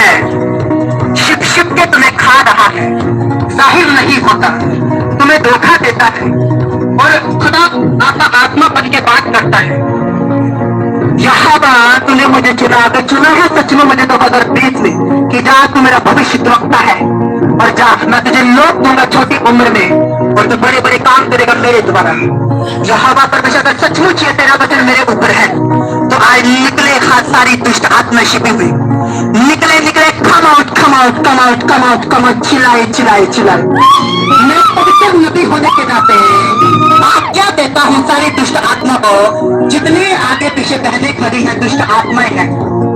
है, छिप छिप के तुम्हें खा रहा है, जाहिर नहीं होता, तुम्हें धोखा देता है और खुदा आपका आत्मा बन के बात करता है। यहाँ बात तूने मुझे चुना, अगर चुना है सच में मुझे तो बगैर बीच में कि जा तू मेरा भविष्य द्रखता है और जा मैं तुझे लोक दूंगा छोटी उम्र में और तू बड़े बड़े काम करेगा मेरे द्वारा। यहाँ बात परमेश्वर अगर सचमुच ये तेरा वचन मेरे ऊपर है तो आज निकले हाथ सारी दुष्ट आत्मा छिपी हुई निकले निकले, कम out come out come out come out come out, चिल्लाए चिल्लाए चिल्लाए। मैं पवित्र नबी होने के नाते आज्ञा देता हूँ सारी दुष्ट आत्मा को, जितने आगे पीछे बहने खड़ी है दुष्ट आत्माएं हैं,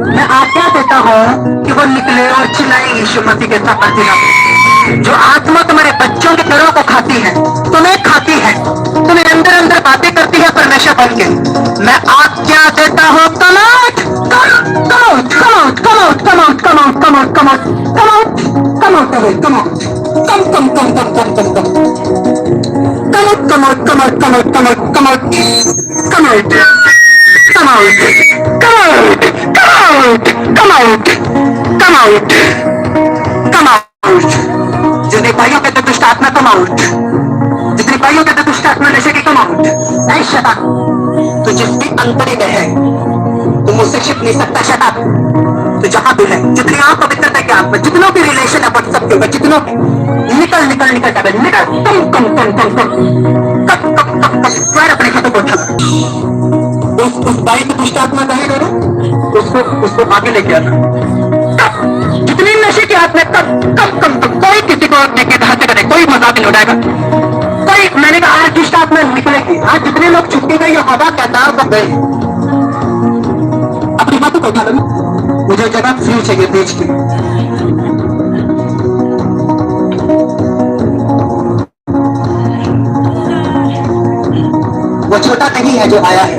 मैं आज्ञा देता हूँ कि वो निकले और चिल्लाए यीशु मसीह के साथ। जो आत्मा तुम्हारे बच्चों के घरों को खाती है, तुम्हें खाती है, तुम्हें अंदर अंदर बातें करती है परमेश्वर बन के, मैं आज्ञा देता हूँ come out come out come out come out come out come out come out come out come out come out come out come come come come come come come come out, come out, come out, come out, come out, come out, come out, come out, come out, come out, come out. जितने भाइयों कहते दुष्ट आत्मा come out, जितने भाइयों कहते दुष्ट आत्मा नशे की come out. नहीं शैतान, तू जिसके अंतरे में है, तू मुझसे छिप नहीं सकता शैतान. तो जहां भी है, जितनी आप पवित्रता की आत्मा, जितनों की रिलेशन है व्हाट्सएप के ऊपर, जितनों निकल निकल निकल निकल निकल, कम कम कम कम कम कप कप कप कप पैर अपने हाथों को उठा, उस भाई को दुष्ट आत्मा कहे करो, उसको आगे लेके आना। जितनी नशे की आत्मा कम कम कम कम, कोई किसी को देख के हाथ करे, कोई मजाक नहीं उड़ाएगा, कोई, मैंने कहा आज दुष्ट आत्मा निकलेगी, आज जितने लोग छुट्टी गए हवा कहता है वो गए, अपनी हाथों को उठा लो, मुझे जगह फ्री चाहिए बेच की। वो छोटा नहीं है जो आया है।